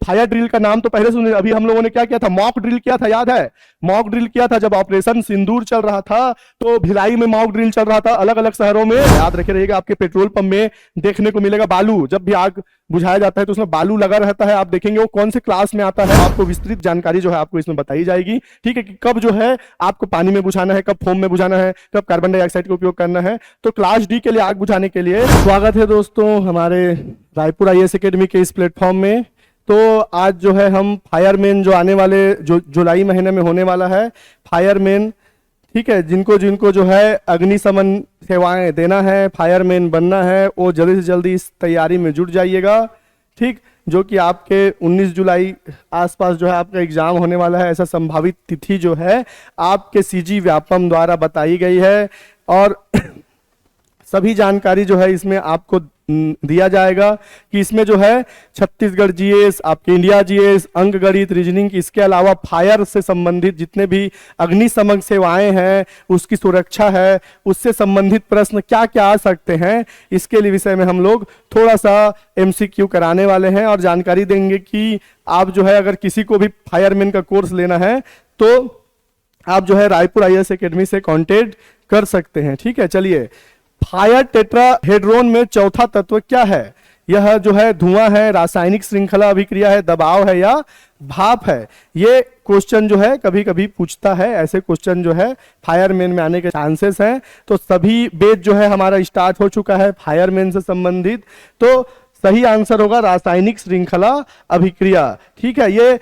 Fire drill का नाम तो पहले सुने, अभी हम लोगों ने क्या किया था, मॉक ड्रिल किया था, याद है? मॉक ड्रिल किया था जब ऑपरेशन सिंदूर चल रहा था, तो भिलाई में मॉक ड्रिल चल रहा था, अलग अलग शहरों में। याद रखे रहिएगा, आपके पेट्रोल पंप में देखने को मिलेगा बालू, जब भी आग बुझाया जाता है तो उसमें बालू लगा रहता है। आप देखेंगे वो कौन से क्लास में आता है, आपको विस्तृत जानकारी जो है आपको इसमें बताई जाएगी। ठीक है, कि कब जो है आपको पानी में बुझाना है, कब फोम में बुझाना है, कब कार्बन डाइऑक्साइड का उपयोग करना है। तो क्लास डी के लिए आग बुझाने के लिए स्वागत है दोस्तों हमारे रायपुर आईएएस एकेडमी के इस प्लेटफॉर्म में। तो आज जो है हम फायरमैन जो आने वाले जो जुलाई महीने में होने वाला है, फायरमैन, ठीक है, जिनको जिनको जो है अग्निशमन सेवाएं देना है, फायरमैन बनना है, वो जल्दी से जल्दी इस तैयारी में जुट जाइएगा। ठीक, जो कि आपके 19 जुलाई आसपास जो है आपका एग्जाम होने वाला है। ऐसा संभावित तिथि जो है आपके सीजी व्यापम द्वारा बताई गई है, और सभी जानकारी जो है इसमें आपको दिया जाएगा कि इसमें जो है छत्तीसगढ़ जीएस, आपके इंडिया जीएस, अंक गणित, रीजनिंग, इसके अलावा फायर से संबंधित जितने भी अग्निशमन सेवाएं हैं, उसकी सुरक्षा है, उससे संबंधित प्रश्न क्या क्या आ सकते हैं, इसके लिए विषय में हम लोग थोड़ा सा एमसीक्यू कराने वाले हैं और जानकारी देंगे कि आप जो है अगर किसी को भी फायरमैन का कोर्स लेना है तो आप जो है रायपुर आईएएस एकेडमी से कॉन्टेक्ट कर सकते हैं। ठीक है, चलिए, फायर टेट्राहेड्रोन में चौथा तत्व क्या है? यह जो है धुआं है, रासायनिक श्रृंखला अभिक्रिया है, दबाव है या भाप है? ये क्वेश्चन जो है कभी कभी पूछता है, ऐसे क्वेश्चन जो है फायरमैन में आने के चांसेस हैं। तो सभी बेच जो है हमारा स्टार्ट हो चुका है फायरमैन से संबंधित, तो सही आंसर होगा रासायनिक श्रृंखला अभिक्रिया। ठीक है, ये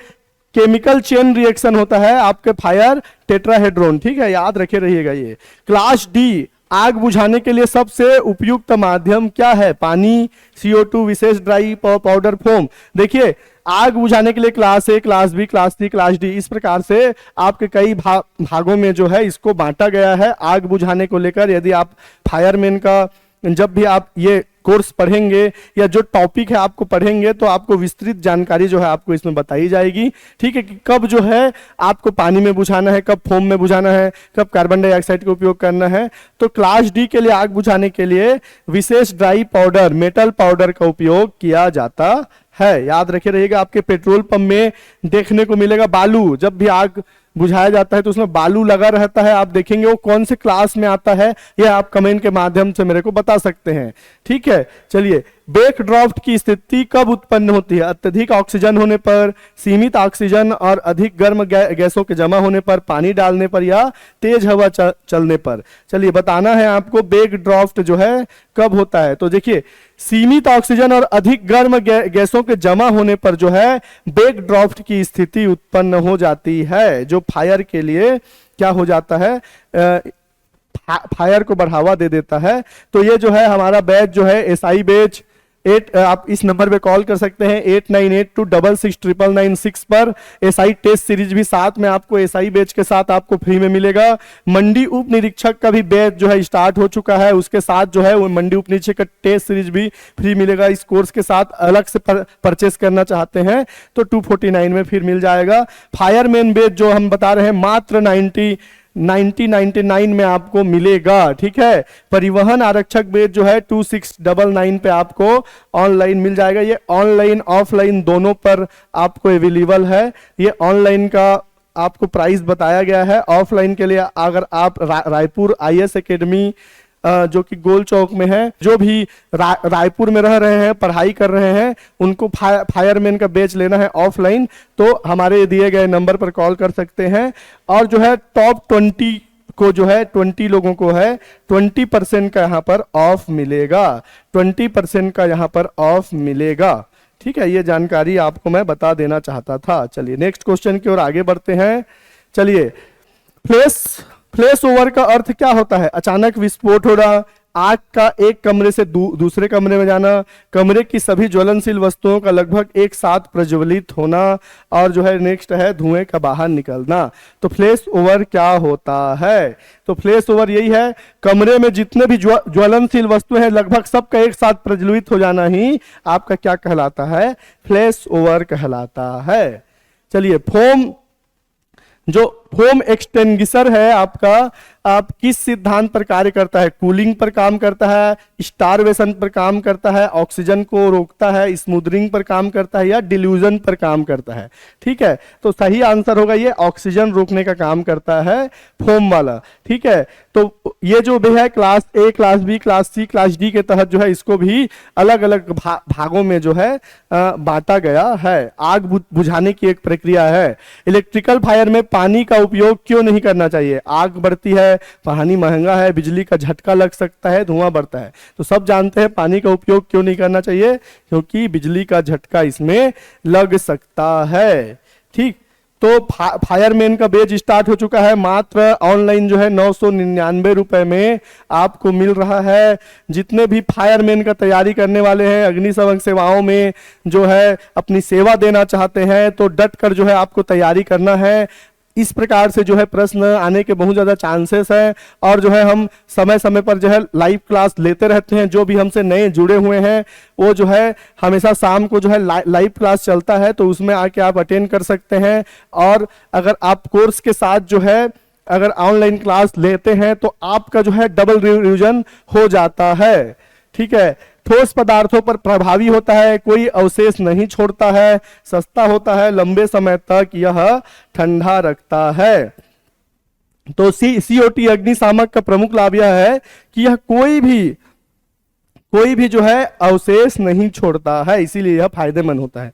केमिकल चेन रिएक्शन होता है आपके फायर टेट्राहेड्रोन। ठीक है, याद रखे रहिएगा। ये क्लास डी, आग बुझाने के लिए सबसे उपयुक्त माध्यम क्या है? पानी, CO2, विशेष ड्राई पाउडर, फोम। देखिए, आग बुझाने के लिए class A, class B, class C, class D, इस प्रकार से आपके कई भागों में जो है इसको बांटा गया है आग बुझाने को लेकर। यदि आप फायरमैन का जब भी आप ये कोर्स पढ़ेंगे या जो टॉपिक है आपको पढ़ेंगे तो आपको विस्तृत जानकारी जो है आपको इसमें बताई जाएगी। ठीक है, कि कब जो है आपको पानी में बुझाना है, कब फोम में बुझाना है, कब कार्बन डाइऑक्साइड का उपयोग करना है। तो क्लास डी के लिए आग बुझाने के लिए विशेष ड्राई पाउडर, मेटल पाउडर का उपयोग किया जाता है। याद रखे रहिएगा, आपके पेट्रोल पंप में देखने को मिलेगा बालू, जब भी आग बुझाया जाता है तो उसमें बालू लगा रहता है। आप देखेंगे वो कौन से क्लास में आता है, यह आप कमेंट के माध्यम से मेरे को बता सकते हैं। ठीक है, चलिए, बैक ड्राफ्ट की स्थिति कब उत्पन्न होती है? अत्यधिक ऑक्सीजन होने पर, सीमित ऑक्सीजन और अधिक गर्म गैसों के जमा होने पर, पानी डालने पर या तेज हवा चलने पर। चलिए, बताना है आपको बैक ड्राफ्ट जो है कब होता है। तो देखिए, सीमित ऑक्सीजन और अधिक गर्म गैसों के जमा होने पर जो है बैक ड्राफ्ट की स्थिति उत्पन्न हो जाती है, जो फायर के लिए क्या हो जाता है, फायर को बढ़ावा दे देता है। तो ये जो है हमारा बैच जो है SI बैच 8, आप इस नंबर पे कॉल कर सकते हैं 8982669996 पर। SI टेस्ट सीरीज भी साथ में आपको SI बैच के साथ आपको फ्री में मिलेगा। मंडी उप निरीक्षक का भी बैच जो है स्टार्ट हो चुका है, उसके साथ जो है वो मंडी उप निरीक्षक का टेस्ट सीरीज भी फ्री मिलेगा। इस कोर्स के साथ अलग से परचेस करना चाहते हैं तो 249 में फिर मिल जाएगा। फायरमैन बैच जो हम बता रहे हैं मात्र 9099 में आपको मिलेगा। ठीक है, परिवहन आरक्षक बैच जो है 2699 पे आपको ऑनलाइन मिल जाएगा। ये ऑनलाइन ऑफलाइन दोनों पर आपको अवेलेबल है। ये ऑनलाइन का आपको प्राइस बताया गया है। ऑफलाइन के लिए अगर आप रायपुर आईएएस एकेडमी जो कि गोल चौक में है, जो भी रायपुर में रह रहे हैं, पढ़ाई कर रहे हैं, उनको फायरमैन का बैच लेना है ऑफलाइन, तो हमारे दिए गए नंबर पर कॉल कर सकते हैं। और जो है टॉप 20 को जो है 20 लोगों को है 20% का यहाँ पर ऑफ मिलेगा, 20% का यहाँ पर ऑफ मिलेगा। ठीक है, ये जानकारी आपको मैं बता देना चाहता था। चलिए, नेक्स्ट क्वेश्चन की ओर आगे बढ़ते हैं। चलिए, फ्लैश ओवर का अर्थ क्या होता है? अचानक विस्फोट होना, आग का एक कमरे से दूसरे कमरे में जाना, कमरे की सभी ज्वलनशील वस्तुओं का लगभग एक साथ प्रज्वलित होना, और जो है नेक्स्ट है धुएं का बाहर निकलना। तो फ्लैश ओवर क्या होता है? तो फ्लैश ओवर यही है, कमरे में जितने भी ज्वलनशील वस्तुएं हैं लगभग सबका एक साथ प्रज्वलित हो जाना ही आपका क्या कहलाता है? फ्लैश ओवर कहलाता है। चलिए, फोम जो फोम एक्सटिंग्विशर है आपका, आप किस सिद्धांत पर कार्य करता है? कूलिंग पर काम करता है, स्टारवेशन पर काम करता है, ऑक्सीजन को रोकता है, स्मूदरिंग पर काम करता है, या डिल्यूजन पर काम करता है? ठीक है, तो सही आंसर होगा ये ऑक्सीजन रोकने का काम करता है फोम वाला। ठीक है, तो ये जो भी है class A, class B, class C, class D के तहत जो है इसको भी अलग अलग भागों में जो है बांटा गया है। आग बुझाने की एक प्रक्रिया है। इलेक्ट्रिकल फायर में पानी का उपयोग क्यों नहीं करना चाहिए? आग बढ़ती है, पानी महंगा है, बिजली का झटका लग सकता है, धुआं बढ़ता है। तो सब जानते हैं पानी का उपयोग क्यों नहीं करना चाहिए, क्योंकि बिजली का झटका इसमें लग सकता है। ठीक, तो फायरमैन का बैच स्टार्ट हो चुका है, मात्र ऑनलाइन जो है 999 रुपए में आपको मिल रहा है। जितने भी फायरमैन का तैयारी करने वाले हैं, अग्निशमन सेवाओं में जो है अपनी सेवा देना चाहते हैं, तो डट कर जो है आपको तैयारी करना है। इस प्रकार से जो है प्रश्न आने के बहुत ज़्यादा चांसेस हैं, और जो है हम समय समय पर जो है लाइव क्लास लेते रहते हैं। जो भी हमसे नए जुड़े हुए हैं वो जो है हमेशा शाम को जो है लाइव क्लास चलता है, तो उसमें आके आप अटेंड कर सकते हैं। और अगर आप कोर्स के साथ जो है अगर ऑनलाइन क्लास लेते हैं तो आपका जो है डबल रिवीजन हो जाता है। ठीक है, ठोस पदार्थों पर प्रभावी होता है, कोई अवशेष नहीं छोड़ता है, सस्ता होता है, लंबे समय तक यह ठंडा रखता है। तो COT अग्निशामक का प्रमुख लाभ यह है कि यह कोई भी जो है अवशेष नहीं छोड़ता है, इसीलिए यह फायदेमंद होता है।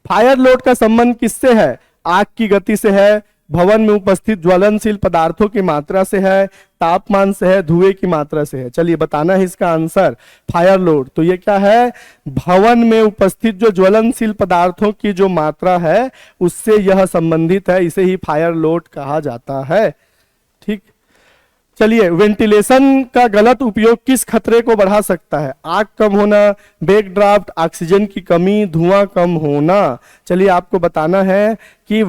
फायर लोड का संबंध किससे है? आग की गति से है, भवन में उपस्थित ज्वलनशील पदार्थों की मात्रा से है, तापमान से है, धुएं की मात्रा से है। चलिए बताना है इसका आंसर, फायर लोड। तो ये क्या है? भवन में उपस्थित जो ज्वलनशील पदार्थों की जो मात्रा है उससे यह संबंधित है, इसे ही फायर लोड कहा जाता है। ठीक, चलिए, वेंटिलेशन का गलत उपयोग किस खतरे को बढ़ा सकता है? आग कम होना, बैक ड्राफ्ट, ऑक्सीजन की कमी, धुआं कम होना। चलिए आपको बताना है कि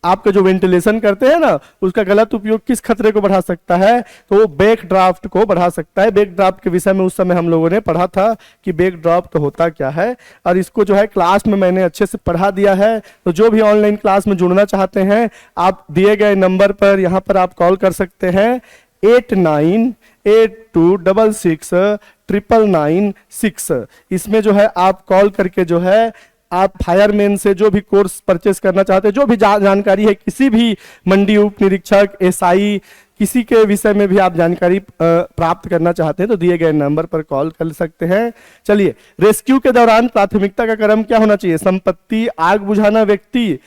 आपका जो वेंटिलेशन करते हैं ना उसका गलत उपयोग किस खतरे को बढ़ा सकता है, तो वो बैक ड्राफ्ट को बढ़ा सकता है। बैक ड्राफ्ट के विषय में उस समय हम लोगों ने पढ़ा था कि बैक ड्राफ्ट होता क्या है, और इसको जो है क्लास में मैंने अच्छे से पढ़ा दिया है। तो जो भी ऑनलाइन क्लास में जुड़ना चाहते हैं आप दिए गए नंबर पर यहाँ पर आप कॉल कर सकते हैं, 8982666996। इसमें जो है आप कॉल करके जो है आप फायरमैन से जो भी कोर्स परचेस करना चाहते हैं, जो भी जानकारी है, किसी भी मंडी उप निरीक्षक, SI, किसी के विषय में भी आप जानकारी प्राप्त करना चाहते हैं तो दिए गए नंबर पर कॉल कर सकते हैं। चलिए, रेस्क्यू के दौरान प्राथमिकता का क्रम क्या होना चाहिए? संपत्ति, आग बुझाना, व्यक्ति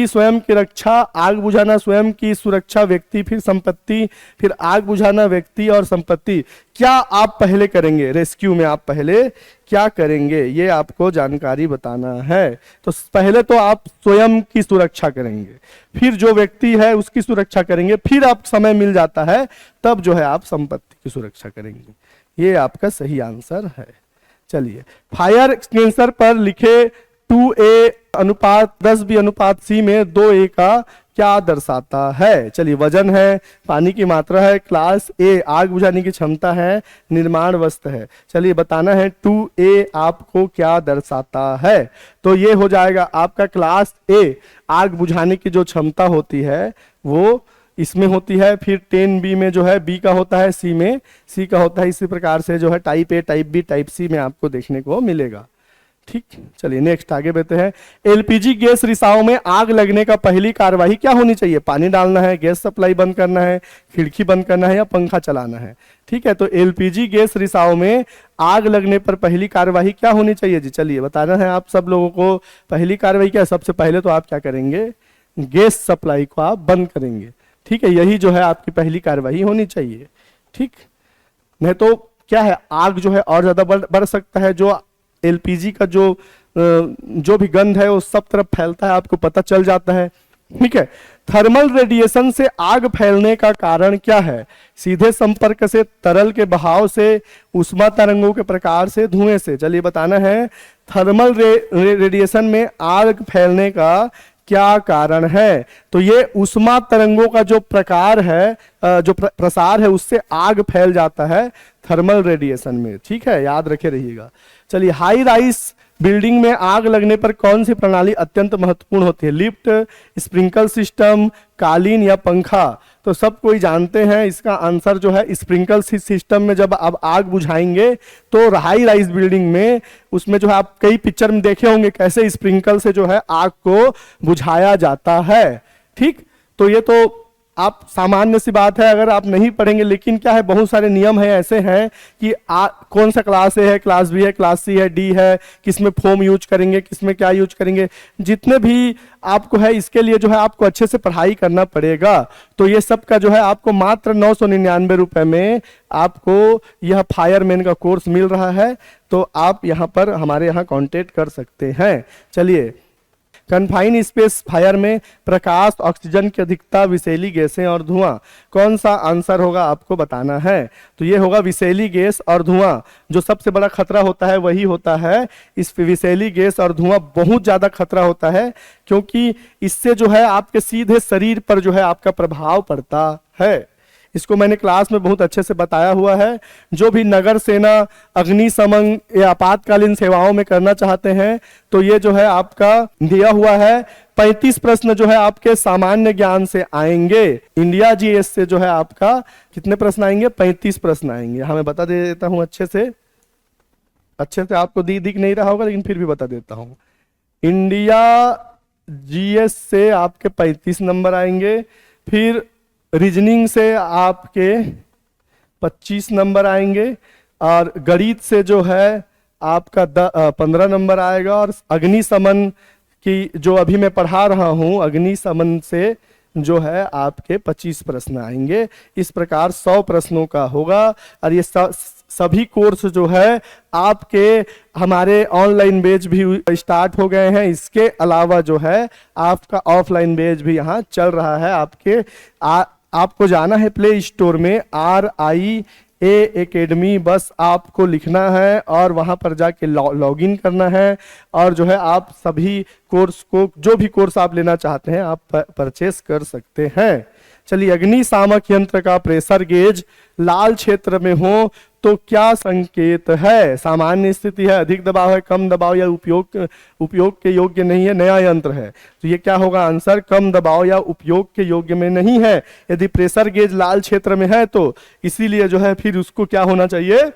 स्वयं की रक्षा, आग बुझाना, स्वयं की सुरक्षा, व्यक्ति, फिर संपत्ति, फिर आग बुझाना, व्यक्ति और संपत्ति। क्या आप पहले करेंगे? रेस्क्यू में आप पहले क्या करेंगे ये आपको जानकारी बताना है। तो पहले तो आप स्वयं की सुरक्षा करेंगे, फिर जो व्यक्ति है उसकी सुरक्षा करेंगे, फिर आप समय मिल जाता है तब जो है आप संपत्ति की सुरक्षा करेंगे। ये आपका सही आंसर है। चलिए, फायर एक्सटेंसर पर लिखे 2A:10B:C में 2A का क्या दर्शाता है? चलिए, वजन है, पानी की मात्रा है, क्लास A आग बुझाने की क्षमता है, निर्माण वस्तु है। चलिए बताना है 2A आपको क्या दर्शाता है। तो ये हो जाएगा आपका क्लास A, आग बुझाने की जो क्षमता होती है वो इसमें होती है। फिर 10B में जो है B का होता है, C में C का होता है। इसी प्रकार से जो है type A, type B, type C में आपको देखने को मिलेगा। ठीक, चलिए नेक्स्ट आगे बढ़ते हैं। LPG गैस रिसाव में आग लगने का पहली कार्यवाही क्या होनी चाहिए? पानी डालना है, गैस सप्लाई बंद करना है, खिड़की बंद करना है या पंखा चलाना है? ठीक है, तो LPG गैस रिसाव में आग लगने पर पहली कार्यवाही क्या होनी चाहिए जी? चलिए बताना है आप सब लोगों को पहली कार्यवाही क्या है। सबसे पहले तो आप क्या करेंगे? गैस सप्लाई को आप बंद करेंगे। ठीक है, यही जो है आपकी पहली कार्यवाही होनी चाहिए। ठीक, नहीं तो क्या है, आग जो है और ज्यादा बढ़ सकता है। जो LPG का जो भी गंध है वो सब तरफ फैलता है, आपको पता चल जाता है। ठीक है, थर्मल रेडिएशन से आग फैलने का कारण क्या है? सीधे संपर्क से, तरल के बहाव से, उष्मा तरंगों के प्रकार से, धुएं से। चलिए बताना है थर्मल रेडिएशन में आग फैलने का क्या कारण है? तो ये उष्मा तरंगों का जो प्रकार है, जो प्रसार है, उससे आग फैल जाता है थर्मल रेडिएशन में। ठीक है, याद रखे रहिएगा। चलिए, हाई राइस बिल्डिंग में आग लगने पर कौन सी प्रणाली अत्यंत महत्वपूर्ण होती है? लिफ्ट, स्प्रिंकल सिस्टम, कालीन या पंखा? तो सब कोई जानते हैं इसका आंसर जो है स्प्रिंकल सिस्टम में जब आप आग बुझाएंगे तो हाई राइज बिल्डिंग में उसमें जो है आप कई पिक्चर में देखे होंगे कैसे स्प्रिंकल से जो है आग को बुझाया जाता है। ठीक, तो ये तो आप सामान्य सी बात है अगर आप नहीं पढ़ेंगे, लेकिन क्या है बहुत सारे नियम है ऐसे हैं कि कौन सा क्लास ए है, क्लास बी है, क्लास सी है, डी है, किसमें फोम यूज करेंगे, किसमें क्या यूज करेंगे, जितने भी आपको है इसके लिए जो है आपको अच्छे से पढ़ाई करना पड़ेगा। तो ये सब का जो है आपको मात्र 999 रुपए में आपको यह फायरमैन का कोर्स मिल रहा है। तो आप यहाँ पर हमारे यहाँ कांटेक्ट कर सकते हैं। चलिए, कन्फाइन स्पेस फायर में प्रकाश, ऑक्सीजन की अधिकता, विषैली गैसें और धुआं, कौन सा आंसर होगा आपको बताना है। तो ये होगा विषैली गैस और धुआं। जो सबसे बड़ा खतरा होता है वही होता है इस विषैली गैस और धुआं बहुत ज्यादा खतरा होता है, क्योंकि इससे जो है आपके सीधे शरीर पर जो है आपका प्रभाव पड़ता है। इसको मैंने क्लास में बहुत अच्छे से बताया हुआ है। जो भी नगर सेना, अग्निशमन या आपातकालीन सेवाओं में करना चाहते हैं तो ये जो है आपका दिया हुआ है। 35 प्रश्न जो है आपके सामान्य ज्ञान से आएंगे। इंडिया जीएस से जो है आपका कितने प्रश्न आएंगे? 35 प्रश्न आएंगे। हमें बता देता हूं अच्छे से आपको दिख नहीं रहा होगा लेकिन फिर भी बता देता हूं। इंडिया जीएस से आपके 35 नंबर आएंगे, फिर रीजनिंग से आपके 25 नंबर आएंगे, और गणित से जो है आपका 15 नंबर आएगा, और अग्निशमन की जो अभी मैं पढ़ा रहा हूं अग्निशमन से जो है आपके 25 प्रश्न आएंगे। इस प्रकार 100 प्रश्नों का होगा। और ये सभी कोर्स जो है आपके हमारे ऑनलाइन बैच भी स्टार्ट हो गए हैं। इसके अलावा जो है आपका ऑफलाइन बैच भी यहाँ चल रहा है। आपको जाना है प्ले स्टोर में RIA एकेडमी, बस आपको लिखना है और वहां पर जाके लॉगिन करना है, और जो है आप सभी कोर्स को, जो भी कोर्स आप लेना चाहते हैं आप परचेस कर सकते हैं। चलिए, अग्निशामक यंत्र का प्रेशर गेज लाल क्षेत्र में हो तो क्या संकेत है? सामान्य स्थिति है, अधिक दबाव है, कम दबाव या उपयोग के योग्य नहीं है, नया यंत्र है। तो ये क्या होगा आंसर? कम दबाव या उपयोग के योग्य में नहीं है। यदि प्रेशर गेज लाल क्षेत्र में है तो इसीलिए जो है फिर उसको क्या होना चाहिए?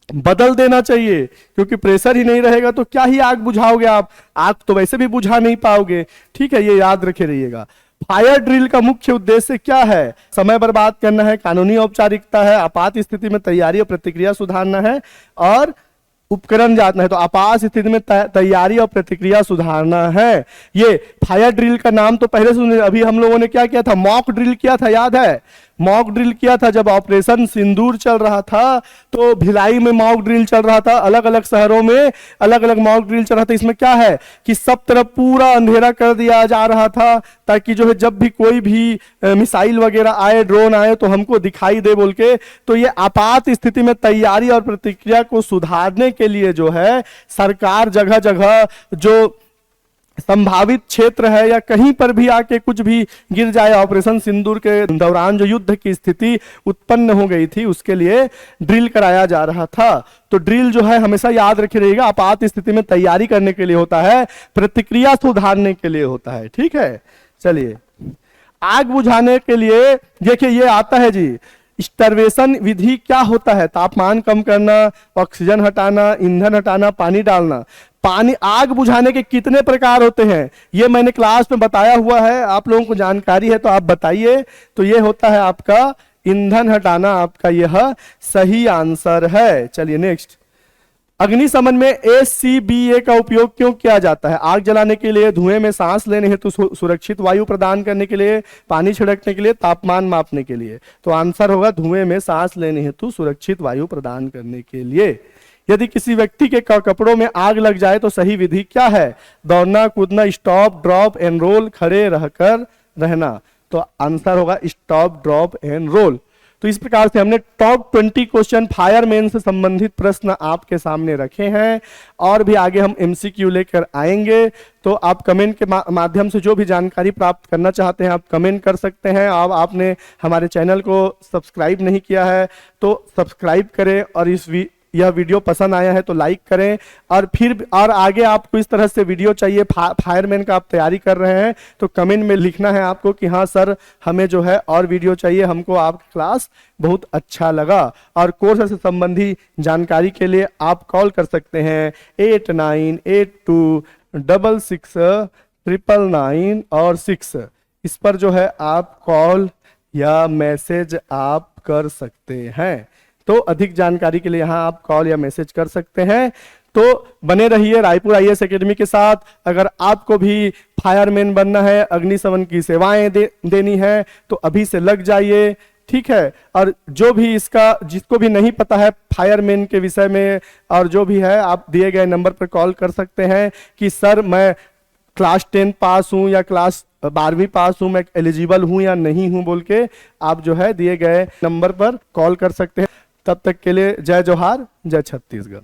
बदल देना चाहिए, क्योंकि प्रेशर ही नहीं रहेगा तो क्या ही आग बुझाओगे आप? आग तो वैसे भी बुझा नहीं पाओगे। ठीक है, ये याद रखे रहिएगा। फायर ड्रिल का मुख्य उद्देश्य क्या है? समय बर्बाद करना है, कानूनी औपचारिकता है, आपात स्थिति में तैयारी और प्रतिक्रिया सुधारना है, और उपकरण जानना है। तो आपात स्थिति में तैयारी और प्रतिक्रिया सुधारना है। ये फायर ड्रिल का नाम तो पहले सुने। अभी हम लोगों ने क्या किया था? मॉक ड्रिल किया था, याद है? मॉक ड्रिल किया था जब ऑपरेशन सिंदूर चल रहा था, तो भिलाई में मॉक ड्रिल चल रहा था, अलग अलग शहरों में अलग अलग मॉक ड्रिल चल रहा था। इसमें क्या है कि सब तरफ पूरा अंधेरा कर दिया जा रहा था, ताकि जो है जब भी कोई भी मिसाइल वगैरह आए, ड्रोन आए, तो हमको दिखाई दे बोल के। तो ये आपात स्थिति में तैयारी और प्रतिक्रिया को सुधारने के लिए जो है सरकार जगह जगह जो संभावित क्षेत्र है या कहीं पर भी आके कुछ भी गिर जाए, ऑपरेशन सिंदूर के दौरान जो युद्ध की स्थिति उत्पन्न हो गई थी उसके लिए ड्रिल कराया जा रहा था। तो ड्रिल जो है हमेशा याद रखे रहिएगा, आपात स्थिति में तैयारी करने के लिए होता है, प्रतिक्रिया सुधारने के लिए होता है। ठीक है, चलिए, आग बुझाने के लिए देखिए ये आता है जी, स्टरवेशन विधि क्या होता है? तापमान कम करना, ऑक्सीजन हटाना, ईंधन हटाना, पानी डालना। पानी, आग बुझाने के कितने प्रकार होते हैं ये मैंने क्लास में बताया हुआ है, आप लोगों को जानकारी है तो आप बताइए। तो ये होता है आपका ईंधन हटाना, आपका यह सही आंसर है। चलिए नेक्स्ट, अग्निशमन में ACBA का उपयोग क्यों किया जाता है? आग जलाने के लिए, धुएं में सांस लेने हेतु, सुरक्षित वायु प्रदान करने के लिए, पानी छिड़कने के लिए, तापमान मापने के लिए। तो आंसर होगा धुएं में सांस लेने हेतु, सुरक्षित वायु प्रदान करने के लिए। यदि किसी व्यक्ति के कपड़ों में आग लग जाए तो सही विधि क्या है? दौड़ना, कूदना, स्टॉप, ड्रॉप एंड रोल, खड़े रहकर रहना। तो आंसर होगा स्टॉप, ड्रॉप एंड रोल। तो इस प्रकार से हमने टॉप 20 क्वेश्चन फायरमैन से संबंधित प्रश्न आपके सामने रखे हैं, और भी आगे हम MCQ लेकर आएंगे। तो आप कमेंट के माध्यम से जो भी जानकारी प्राप्त करना चाहते हैं आप कमेंट कर सकते हैं। अब आपने हमारे चैनल को सब्सक्राइब नहीं किया है तो सब्सक्राइब करें, और इस यह वीडियो पसंद आया है तो लाइक करें, और आगे आपको इस तरह से वीडियो चाहिए, फायरमैन का आप तैयारी कर रहे हैं तो कमेंट में लिखना है आपको कि हाँ सर हमें जो है और वीडियो चाहिए, हमको आपका क्लास बहुत अच्छा लगा। और कोर्स से संबंधी जानकारी के लिए आप कॉल कर सकते हैं 89826699 और 6। इस पर जो है आप कॉल या मैसेज आप कर सकते हैं। तो अधिक जानकारी के लिए यहाँ आप कॉल या मैसेज कर सकते हैं। तो बने रहिए रायपुर आईएएस एकेडमी के साथ। अगर आपको भी फायरमैन बनना है, अग्निशमन की सेवाएं देनी है तो अभी से लग जाइए, ठीक है। और जो भी जिसको भी नहीं पता है फायरमैन के विषय में और जो भी है, आप दिए गए नंबर पर कॉल कर सकते हैं कि सर मैं क्लास 10 पास हूं या क्लास 12वीं पास हूं, मैं एलिजिबल हूं या नहीं हूं बोल के आप जो है दिए गए नंबर पर कॉल कर सकते हैं। तब तक के लिए जय जोहार, जय छत्तीसगढ़।